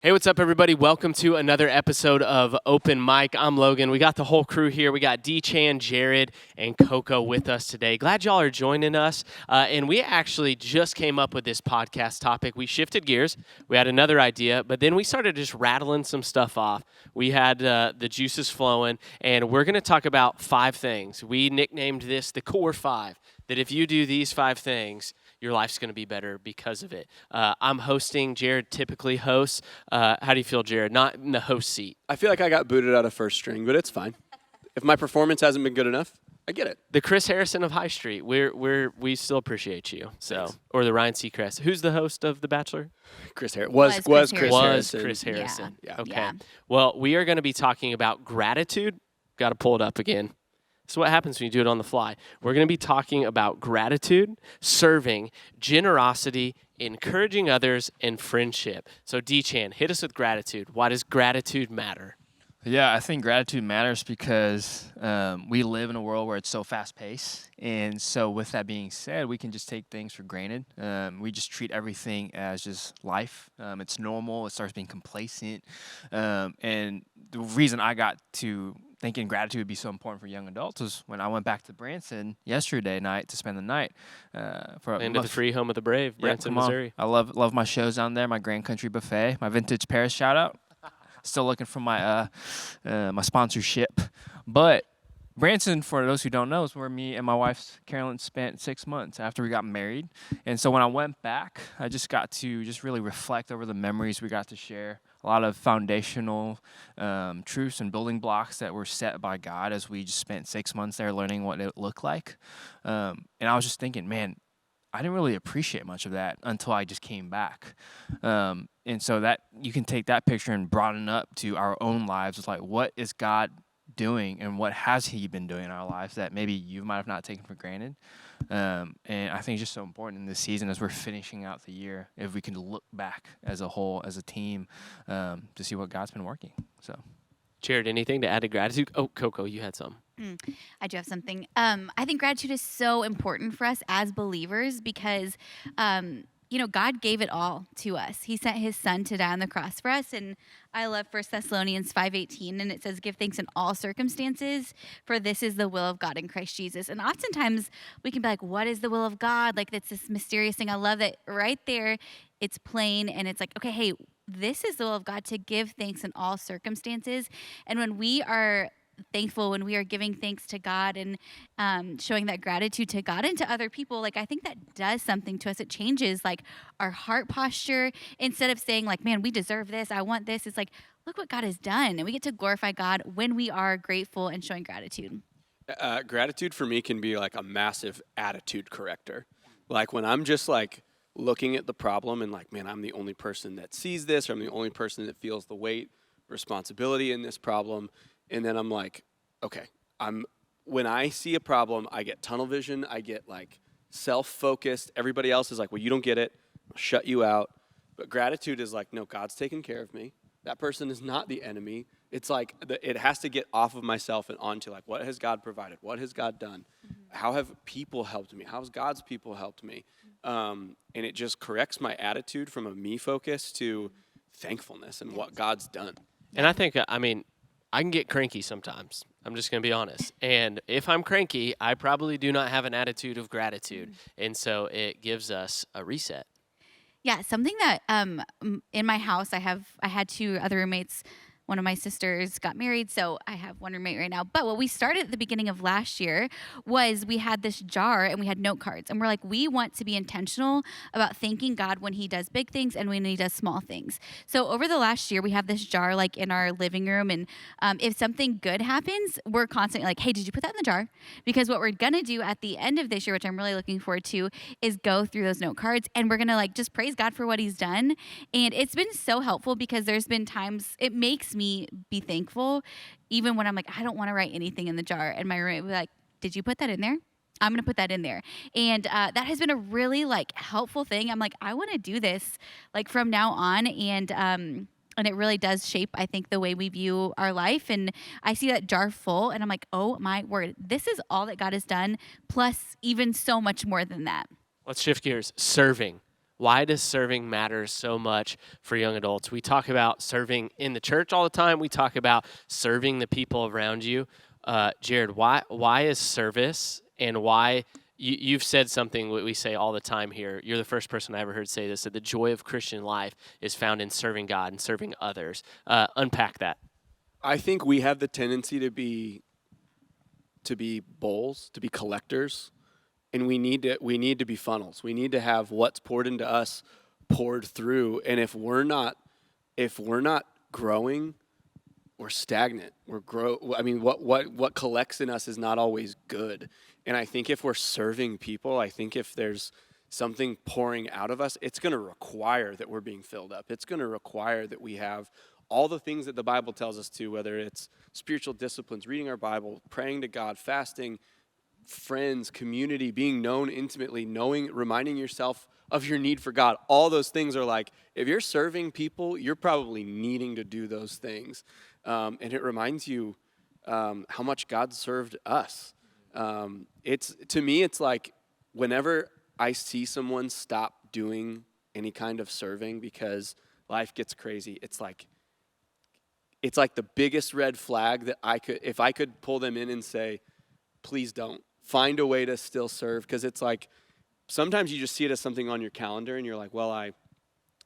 Hey, what's up, everybody? Welcome to another episode of Open Mic. I'm Logan. We got the whole crew here. We got D-Chan, Jared, and Coco with us today. Glad y'all are joining us. And we actually just came up with this podcast topic. We shifted gears. We had another idea, but then we started just rattling some stuff off. We had the juices flowing, and we're going to talk about 5 things. We nicknamed this the Core 5, that if you do these 5 things, your life's going to be better because of it. I'm hosting. Jared typically hosts. How do you feel, Jared? Not in the host seat. I feel like I got booted out of first string, but it's fine. If my performance hasn't been good enough, I get it. The Chris Harrison of High Street. We still appreciate you. So, Thanks. or the Ryan Seacrest. Who's the host of The Bachelor? Chris Harrison Was was Chris Chris Harrison. Harrison. Chris Harrison. Yeah. Okay. Yeah. Well, we are going to be talking about gratitude. Got to pull it up again. So what happens when you do it on the fly? We're going to be talking about gratitude, serving, generosity, encouraging others, and friendship. So D-Chan, hit us with gratitude. Why does gratitude matter? Yeah, I think gratitude matters because we live in a world where it's so fast-paced. And so with that being said, we can just take things for granted. We just treat everything as just life. It's normal. It starts being complacent. And the reason I got to thinking gratitude would be so important for young adults was when I went back to Branson yesterday night to spend the night. Into the free home of the brave, Branson, come on. Missouri. I love my shows down there, my Grand Country Buffet, my Vintage Paris shout-out. Still looking for my my sponsorship. But Branson, for those who don't know, is where me and my wife, Carolyn, spent 6 months after we got married. And so when I went back, I just got to just really reflect over the memories we got to share. A lot of foundational truths and building blocks that were set by God as we just spent 6 months there learning what it looked like. And I was just thinking, man, I didn't really appreciate much of that until I just came back. And so that you can take that picture and broaden it up to our own lives. It's like, what is God doing and what has he been doing in our lives that maybe you might have not taken for granted? And I think it's just so important in this season as we're finishing out the year, if we can look back as a whole, as a team, to see what God's been working. So, Jared, anything to add to gratitude? Oh, Coco, you had some. I do have something. I think gratitude is so important for us as believers because, God gave it all to us. He sent his son to die on the cross for us. And I love 1 Thessalonians 5:18, and it says, give thanks in all circumstances, for this is the will of God in Christ Jesus. And oftentimes we can be like, what is the will of God? Like, that's this mysterious thing. I love that right there. It's plain, and it's like, okay, hey, this is the will of God to give thanks in all circumstances. And when we are thankful, when we are giving thanks to God and showing that gratitude to God and to other people, like I think that does something to us. It changes like our heart posture. Instead of saying like, man, we deserve this, I want this, it's like, look what God has done. And we get to glorify God when we are grateful and showing gratitude. Gratitude for me can be like a massive attitude corrector. Like when I'm just like looking at the problem and like, man, I'm the only person that sees this, or I'm the only person that feels the weight, responsibility in this problem. And then I'm like, okay, when I see a problem, I get tunnel vision. I get like self-focused. Everybody else is like, well, you don't get it. I'll shut you out. But gratitude is like, no, God's taking care of me. That person is not the enemy. It's like it has to get off of myself and onto like, what has God provided? What has God done? How have people helped me? How has God's people helped me? And it just corrects my attitude from a me focus to thankfulness and what God's done. And I think, I can get cranky sometimes. I'm just going to be honest. And if I'm cranky, I probably do not have an attitude of gratitude. And so it gives us a reset. Yeah, something that in my house, I had 2 other roommates. One of my sisters got married, so I have one roommate right now. But what we started at the beginning of last year was we had this jar and we had note cards. And we're like, we want to be intentional about thanking God when he does big things and when he does small things. So over the last year, we have this jar like in our living room. And if something good happens, we're constantly like, hey, did you put that in the jar? Because what we're going to do at the end of this year, which I'm really looking forward to, is go through those note cards. And we're going to like just praise God for what he's done. And it's been so helpful because there's been times it makes me be thankful, even when I'm like, I don't want to write anything in the jar. And my roommate would be like, did you put that in there? I'm going to put that in there. And that has been a really like helpful thing. I'm like, I want to do this like from now on. And it really does shape, I think, the way we view our life. And I see that jar full and I'm like, oh my word, this is all that God has done, plus even so much more than that. Let's shift gears. Serving. why does serving matter so much for young adults? We talk about serving in the church all the time. We talk about serving the people around you. Jared, why is service, and why you've said something we say all the time here. You're the first person I ever heard say this, that the joy of Christian life is found in serving God and serving others. Unpack that. I think we have the tendency to be bowls, to be collectors, and we need to be funnels. We need to have what's poured into us poured through. And if we're not growing, we're stagnant. What collects in us is not always good. And I think if we're serving people, I think if there's something pouring out of us, it's going to require that we're being filled up. It's going to require that we have all the things that the Bible tells us to, whether it's spiritual disciplines, reading our Bible, praying to God, fasting, friends, community, being known intimately, reminding yourself of your need for God. All those things are like, if you're serving people, you're probably needing to do those things. And it reminds you how much God served us. To me, it's like whenever I see someone stop doing any kind of serving because life gets crazy, it's like the biggest red flag that if I could pull them in and say, please don't. Find a way to still serve, because it's like sometimes you just see it as something on your calendar and you're like, well, I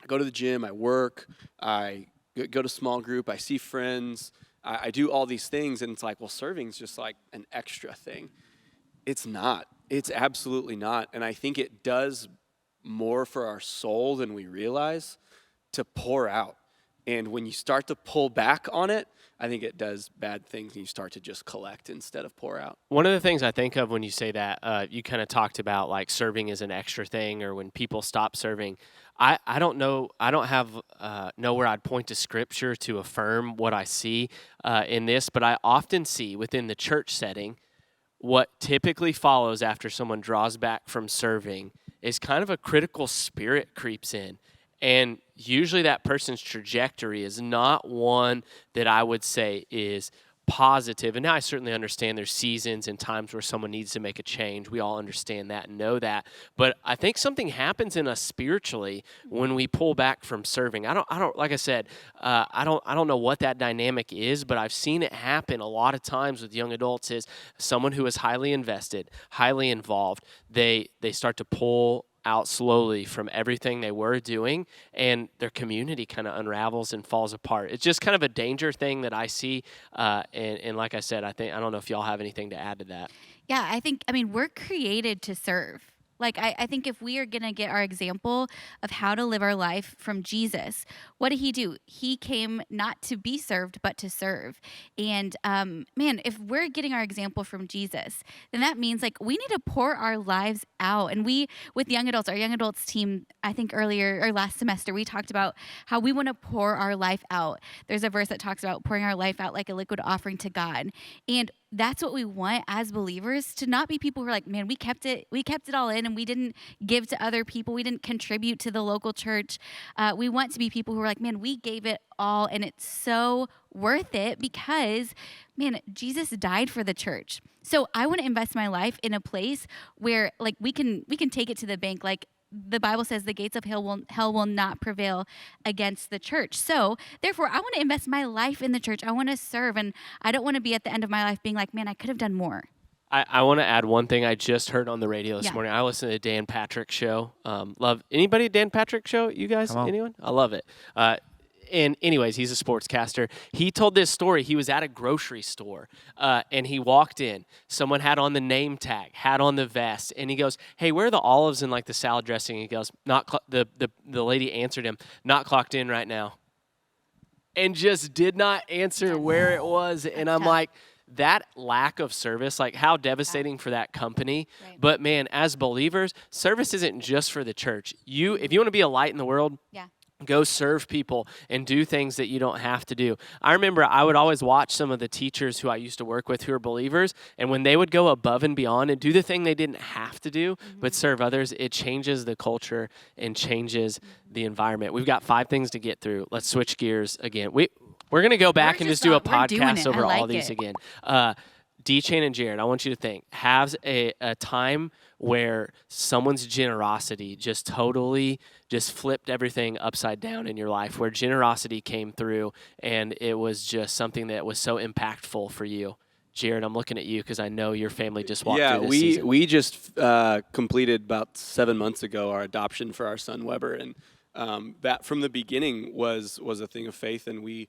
go to the gym, I work, I go to small group, I see friends, I do all these things, and it's like, well, serving's just like an extra thing. It's not. It's absolutely not. And I think it does more for our soul than we realize to pour out. And when you start to pull back on it, I think it does bad things, and you start to just collect instead of pour out. One of the things I think of when you say that, you kind of talked about like serving is an extra thing, or when people stop serving. I don't know. I don't have know where I'd point to scripture to affirm what I see in this, but I often see within the church setting what typically follows after someone draws back from serving is kind of a critical spirit creeps in. And usually that person's trajectory is not one that I would say is positive. And now I certainly understand there's seasons and times where someone needs to make a change. We all understand that and know that. But I think something happens in us spiritually when we pull back from serving. I don't like I said, I don't know what that dynamic is, but I've seen it happen a lot of times with young adults. Is someone who is highly invested, highly involved, they start to pull out slowly from everything they were doing, and their community kind of unravels and falls apart. It's just kind of a danger thing that I see. And like I said, I don't know if y'all have anything to add to that. Yeah, I mean, we're created to serve. Like, I think if we are going to get our example of how to live our life from Jesus, what did he do? He came not to be served, but to serve. And man, if we're getting our example from Jesus, then that means like we need to pour our lives out. And we, with young adults, our young adults team, I think earlier or last semester, we talked about how we want to pour our life out. There's a verse that talks about pouring our life out like a liquid offering to God. And that's what we want as believers, to not be people who are like, man, we kept it all in and we didn't give to other people. We didn't contribute to the local church. We want to be people who are like, man, we gave it all and it's so worth it because, man, Jesus died for the church. So I want to invest my life in a place where like we can take it to the bank. Like, the Bible says the gates of hell will not prevail against the church. So therefore, I want to invest my life in the church. I want to serve, and I don't want to be at the end of my life being like, man, I could have done more. I want to add one thing I just heard on the radio this morning. I listened to the Dan Patrick Show. Love anybody Dan Patrick Show? You guys? Anyone? I love it. And anyways, he's a sportscaster. He told this story. He was at a grocery store, and he walked in. Someone had on the name tag, had on the vest, and he goes, "Hey, where are the olives and like the salad dressing?" And he goes, the lady answered him, "Not clocked in right now," and just did not answer where it was. And I'm like, that lack of service, like how devastating for that company. Right. But man, as believers, service isn't just for the church. If you want to be a light in the world, go serve people and do things that you don't have to do. I remember I would always watch some of the teachers who I used to work with who are believers, and when they would go above and beyond and do the thing they didn't have to do, but serve others, it changes the culture and changes the environment. We've got 5 things to get through. Let's switch gears again. We're going to go back and just do a podcast over all these again. D-Chain and Jared, I want you to think, have a time where someone's generosity just totally just flipped everything upside down in your life, where generosity came through and it was just something that was so impactful for you. Jared, I'm looking at you because I know your family just walked Yeah, through this we season. we just completed about 7 months ago our adoption for our son Weber, and that from the beginning was a thing of faith, and we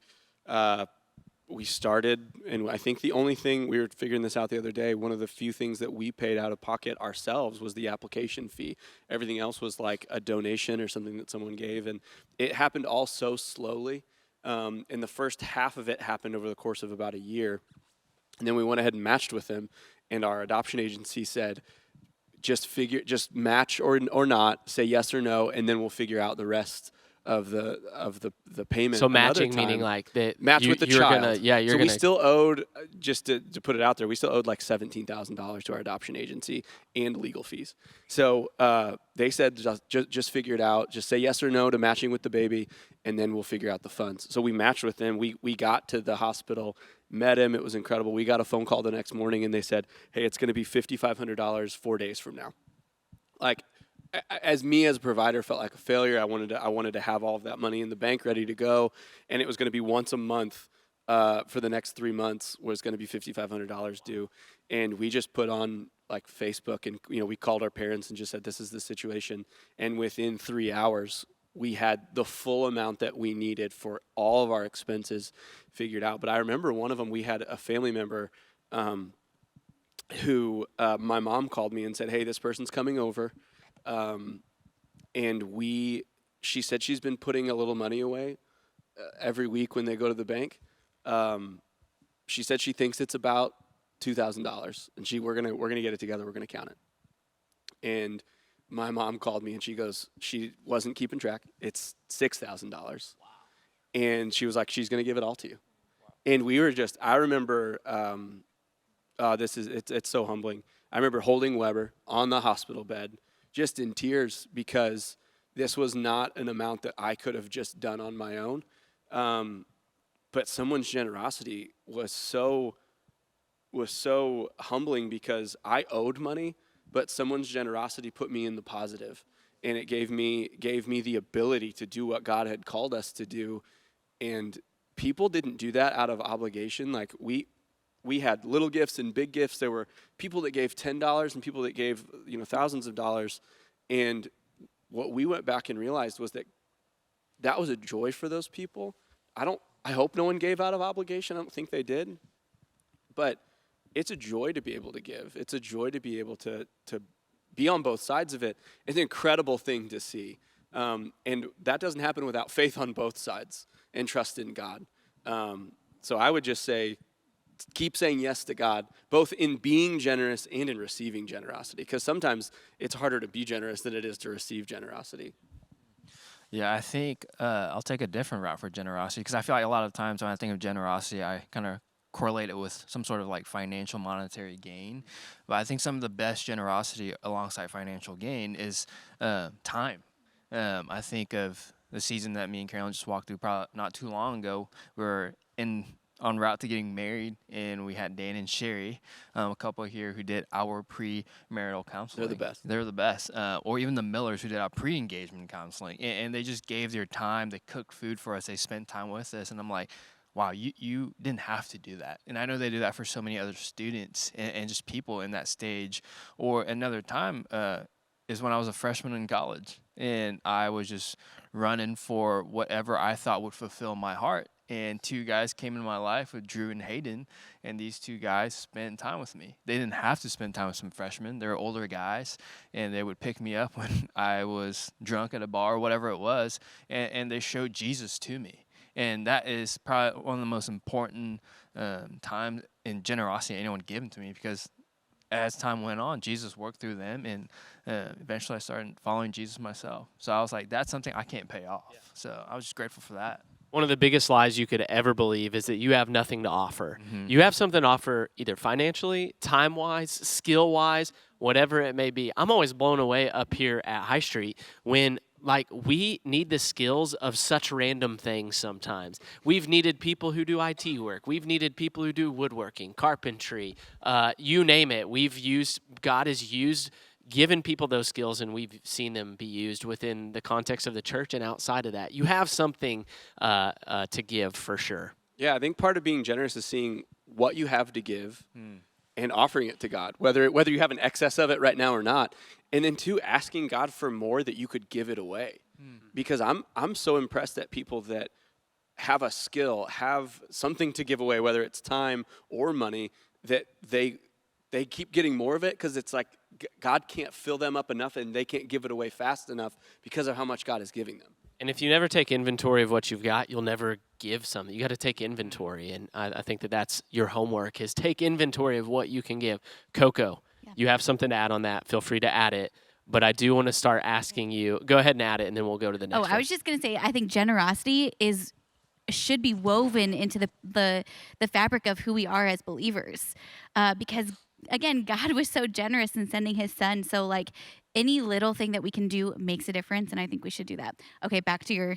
started, and I think the only thing, we were figuring this out the other day, one of the few things that we paid out of pocket ourselves was the application fee. Everything else was like a donation or something that someone gave, and it happened all so slowly. And the first half of it happened over the course of about a year. And then we went ahead and matched with them, and our adoption agency said, just match or not, say yes or no, and then we'll figure out the rest of the payment. So another matching meaning time. like that Match with the you're child. you're so gonna we still owed, just to put it out there, we still owed like $17,000 to our adoption agency and legal fees. So they said just figure it out. Just say yes or no to matching with the baby, and then we'll figure out the funds. So we matched with them. We got to the hospital, met him. It was incredible. We got a phone call the next morning, and they said, hey, it's going to be $5,500 4 days from now. Like, as a provider, felt like a failure. I wanted to have all of that money in the bank ready to go, and it was going to be once a month for the next 3 months was going to be $5,500 due. And we just put on like Facebook, and we called our parents and just said, this is the situation. And within 3 hours, we had the full amount that we needed for all of our expenses figured out. But I remember one of them, we had a family member who my mom called me and said, hey, this person's coming over. And she said she's been putting a little money away every week when they go to the bank. She said she thinks it's about $2,000, and we're gonna get it together. We're gonna count it. And my mom called me, and she goes, she wasn't keeping track. It's $6,000. Wow. And she was like, she's gonna give it all to you. Wow. And we were just, I remember, it's so humbling. I remember holding Weber on the hospital bed, just in tears, because this was not an amount that I could have just done on my own. But someone's generosity was so humbling, because I owed money, but someone's generosity put me in the positive, and it gave me the ability to do what God had called us to do. And people didn't do that out of obligation. Like we had little gifts and big gifts. There were people that gave $10 and people that gave thousands of dollars. And what we went back and realized was that was a joy for those people. I hope no one gave out of obligation. I don't think they did. But it's a joy to be able to give. It's a joy to be able to be on both sides of it. It's an incredible thing to see. And that doesn't happen without faith on both sides and trust in God. So I would just say, keep saying yes to God, both in being generous and in receiving generosity, because sometimes it's harder to be generous than it is to receive generosity. Yeah, I think I'll take a different route for generosity, because I feel like a lot of times when I think of generosity, I kind of correlate it with some sort of like financial monetary gain. But I think some of the best generosity alongside financial gain is time. I think of the season that me and Carolyn just walked through probably not too long ago. We were en route to getting married, and we had Dan and Sherry, a couple here who did our pre-marital counseling. They're the best. They're the best. Or even the Millers who did our pre-engagement counseling. And they just gave their time. They cooked food for us. They spent time with us. And I'm like, wow, you didn't have to do that. And I know they do that for so many other students and just people in that stage. Or another time is when I was a freshman in college, and I was just running for whatever I thought would fulfill my heart. And two guys came into my life with Drew and Hayden, and these two guys spent time with me. They didn't have to spend time with some freshmen. They were older guys, and they would pick me up when I was drunk at a bar or whatever it was, and they showed Jesus to me. And that is probably one of the most important times in generosity anyone given to me, because as time went on, Jesus worked through them, and eventually I started following Jesus myself. So I was like, that's something I can't pay off. Yeah. So I was just grateful for that. One of the biggest lies you could ever believe is that you have nothing to offer. Mm-hmm. You have something to offer, either financially, time-wise, skill-wise, whatever it may be. I'm always blown away up here at High Street when like we need the skills of such random things sometimes. We've needed people who do IT work. We've needed people who do woodworking, carpentry, you name it. God has used, given people those skills, and we've seen them be used within the context of the church and outside of that. You have something to give for sure. Yeah, I think part of being generous is seeing what you have to give and offering it to God, whether you have an excess of it right now or not. And then two, asking God for more that you could give it away. Because I'm so impressed at people that have a skill, have something to give away, whether it's time or money, that they keep getting more of it because it's like God can't fill them up enough and they can't give it away fast enough because of how much God is giving them. And if you never take inventory of what you've got, you'll never give something. You got to take inventory, and I think that's your homework, is take inventory of what you can give. Coco, you have something to add on that. Feel free to add it. But I do want to start asking you. Go ahead and add it, and then we'll go to the next one. I was just going to say, I think generosity should be woven into the fabric of who we are as believers, because again, God was so generous in sending His Son. So like any little thing that we can do makes a difference, and I think we should do that. Okay, back to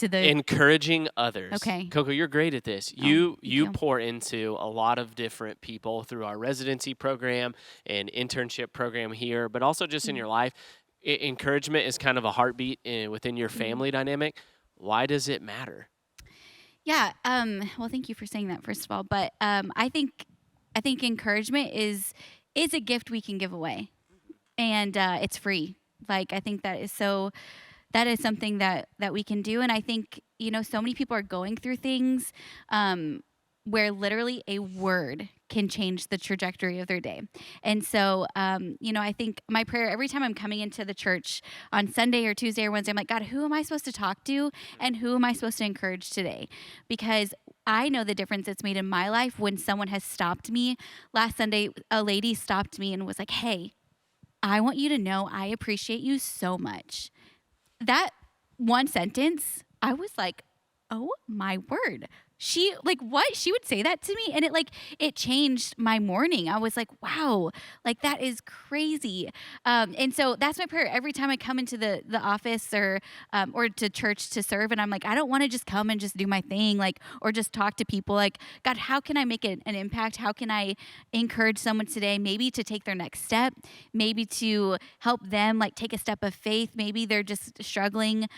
the encouraging others. Okay, Coco, you're great at this. Thank You pour into a lot of different people through our residency program and internship program here, but also just in your life. Encouragement is kind of a heartbeat within your family dynamic. Why does it matter? Yeah. Well, thank you for saying that, first of all. But I think encouragement is a gift we can give away, and it's free. Like I think that is something that we can do, and I think so many people are going through things where literally a word can change the trajectory of their day. And so, I think my prayer every time I'm coming into the church on Sunday or Tuesday or Wednesday, I'm like, God, who am I supposed to talk to and who am I supposed to encourage today? Because I know the difference it's made in my life when someone has stopped me. Last Sunday, a lady stopped me and was like, hey, I want you to know I appreciate you so much. That one sentence, I was like, oh my word. She what? She would say that to me, and it changed my morning. I was like, wow, that is crazy. And so that's my prayer every time I come into the office or to church to serve. And I'm like, I don't want to just come and just do my thing, or just talk to people. God, how can I make an impact? How can I encourage someone today? Maybe to take their next step. Maybe to help them take a step of faith. Maybe they're just struggling.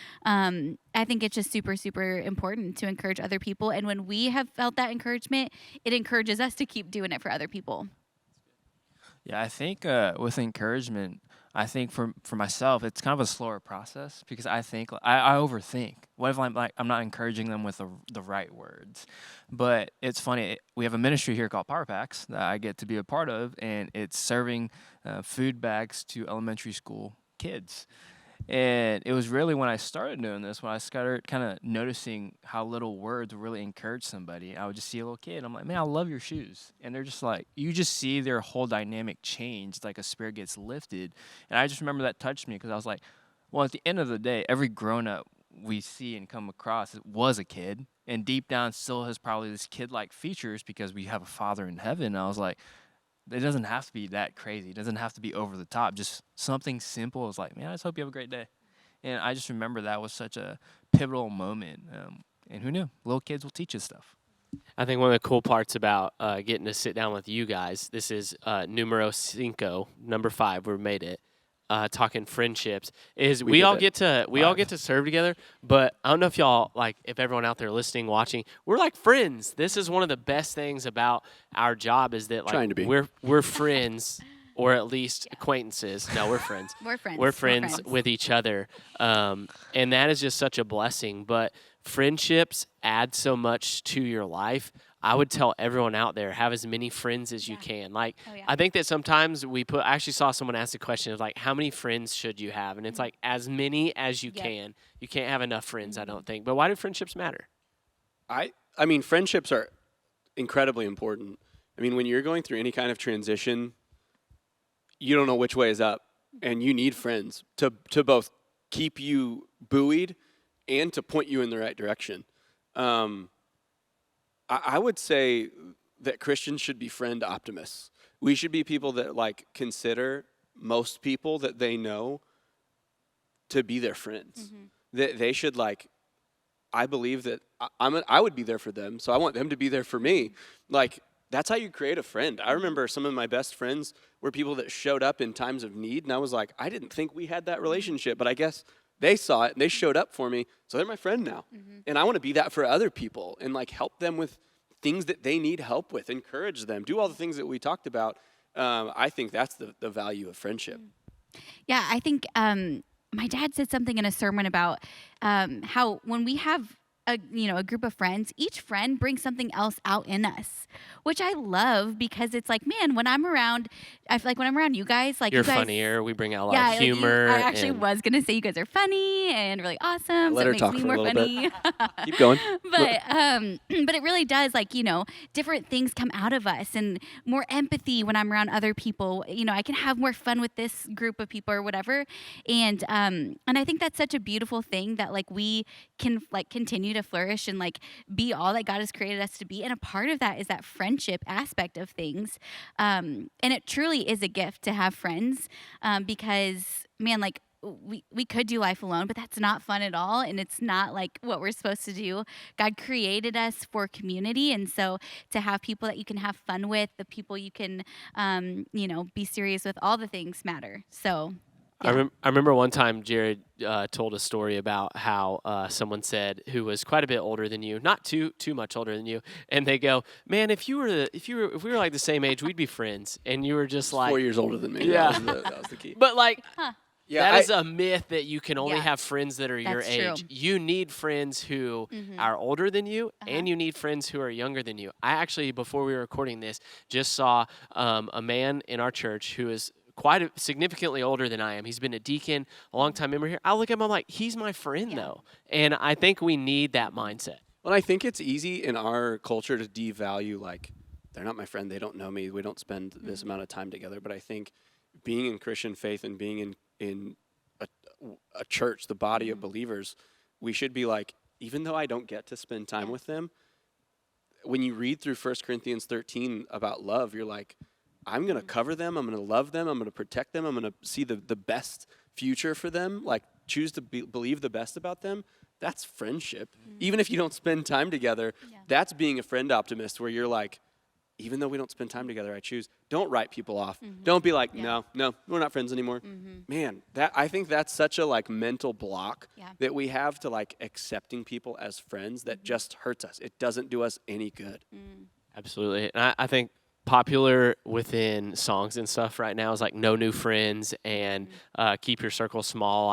I think it's just super, super important to encourage other people. And when we have felt that encouragement, it encourages us to keep doing it for other people. Yeah, I think with encouragement, I think for myself, it's kind of a slower process because I think I overthink. What if I'm not encouraging them with the right words? But it's funny. We have a ministry here called Power Packs that I get to be a part of, and it's serving food bags to elementary school kids. And it was really when I started doing this, when I started kind of noticing how little words really encourage somebody. I would just see a little kid. I'm like, man, I love your shoes. And they're just like, you just see their whole dynamic change, like a spirit gets lifted. And I just remember that touched me because I was like, well, at the end of the day, every grown-up we see and come across was a kid. And deep down still has probably this kid-like features because we have a Father in heaven. And I was like, it doesn't have to be that crazy. It doesn't have to be over the top. Just something simple is like, man, I just hope you have a great day. And I just remember that was such a pivotal moment. And who knew? Little kids will teach us stuff. I think one of the cool parts about getting to sit down with you guys, this is numero cinco, number 5, we made it. Talking friendships is we all get to serve together, but I don't know if y'all if everyone out there listening, watching, we're like friends. This is one of the best things about our job is that we're friends or at least acquaintances. No, we're friends. We're friends with each other, and that is just such a blessing. But friendships add so much to your life. I would tell everyone out there, have as many friends as you can. I think that sometimes I actually saw someone ask the question of how many friends should you have? And it's as many as you can. You can't have enough friends, I don't think. But why do friendships matter? I mean, friendships are incredibly important. I mean, when you're going through any kind of transition, you don't know which way is up. And you need friends to both keep you buoyed and to point you in the right direction. I would say that Christians should be friend optimists. We should be people that consider most people that they know to be their friends. They should like, I believe that I would be there for them, so I want them to be there for me. Like, that's how you create a friend. I remember some of my best friends were people that showed up in times of need, and I was like, I didn't think we had that relationship, but I guess they saw it and they showed up for me, so they're my friend now. And I want to be that for other people and like help them with things that they need help with, encourage them, do all the things that we talked about. I think that's the value of friendship. Yeah, I think my dad said something in a sermon about how when we have a group of friends, each friend brings something else out in us, which I love because it's like, man, when I'm around, I feel like when I'm around you guys, like You're you guys, funnier. We bring out a lot yeah, of humor. I actually and was gonna say you guys are funny and really awesome. Let so her it makes talk me for a more little funny. Keep going. But it really does, like, different things come out of us and more empathy when I'm around other people. I can have more fun with this group of people or whatever. And I think that's such a beautiful thing that like we can like continue to flourish and like be all that God has created us to be. And a part of that is that friendship aspect of things. And it truly is a gift to have friends because, man, like we could do life alone, but that's not fun at all. And it's not like what we're supposed to do. God created us for community. And so to have people that you can have fun with, the people you can, be serious with, all the things matter. So yeah. I remember one time Jared told a story about how someone said who was quite a bit older than you, not too much older than you, and they go, "Man, if we were like the same age, we'd be friends." And you were just like 4 years older than me. Yeah. That was the key. But like, Yeah, that is a myth that you can only Yeah. have friends that are your That's true. age. You need friends who are older than you, and you need friends who are younger than you. I actually, before we were recording this, just saw a man in our church who is significantly older than I am. He's been a deacon, a long time member here. I look at him, I'm like, he's my friend though. And I think we need that mindset. Well, I think it's easy in our culture to devalue, like, they're not my friend, they don't know me, we don't spend this amount of time together. But I think being in Christian faith and being in a church, the body of believers, we should be like, even though I don't get to spend time with them, when you read through 1 Corinthians 13 about love, you're like, I'm going to cover them, I'm going to love them, I'm going to protect them, I'm going to see the best future for them, like choose to believe the best about them. That's friendship. Even if you don't spend time together, that's being a friend optimist where you're like, even though we don't spend time together, I choose. Don't write people off. Don't be like, no, we're not friends anymore. Man, I think that's such a like mental block that we have to like accepting people as friends that just hurts us. It doesn't do us any good. Absolutely. And I think popular within songs and stuff right now is like no new friends and keep your circle small.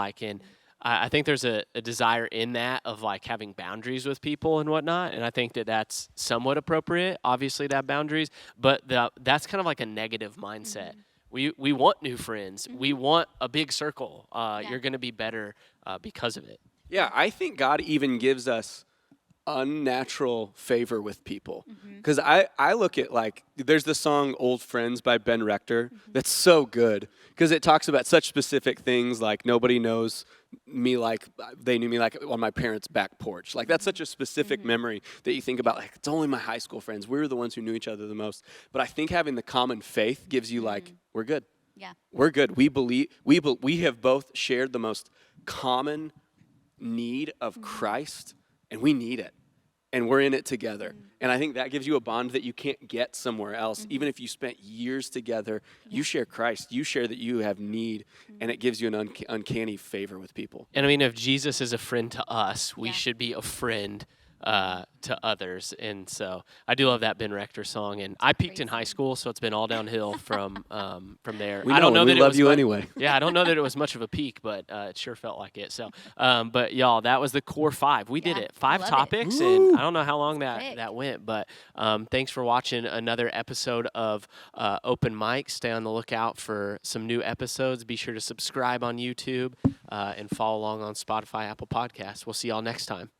I think there's a desire in that of like having boundaries with people and whatnot, and I think that that's somewhat appropriate, obviously, to have boundaries, but that's kind of like a negative mindset. We want new friends. We want a big circle. You're going to be better because of it. Yeah, I think God even gives us unnatural favor with people. Because I look at like, there's the song Old Friends by Ben Rector that's so good because it talks about such specific things like nobody knows me like they knew me like on my parents' back porch. Like that's such a specific memory that you think about like it's only my high school friends. We were the ones who knew each other the most. But I think having the common faith gives you like, we're good. Yeah. We're good. We have both shared the most common need of Christ and we need it. And we're in it together. And I think that gives you a bond that you can't get somewhere else. Even if you spent years together, you share Christ. You share that you have need, and it gives you an uncanny favor with people. And I mean, if Jesus is a friend to us, we should be a friend to others. And so I do love that Ben Rector song. And I peaked in high school, so it's been all downhill from there. I don't know that we love you anyway. Yeah, I don't know that it was much of a peak, but it sure felt like it. So, but y'all, that was the core 5. We did it. 5 topics, and I don't know how long that went, but thanks for watching another episode of Open Mic. Stay on the lookout for some new episodes. Be sure to subscribe on YouTube and follow along on Spotify, Apple Podcasts. We'll see y'all next time.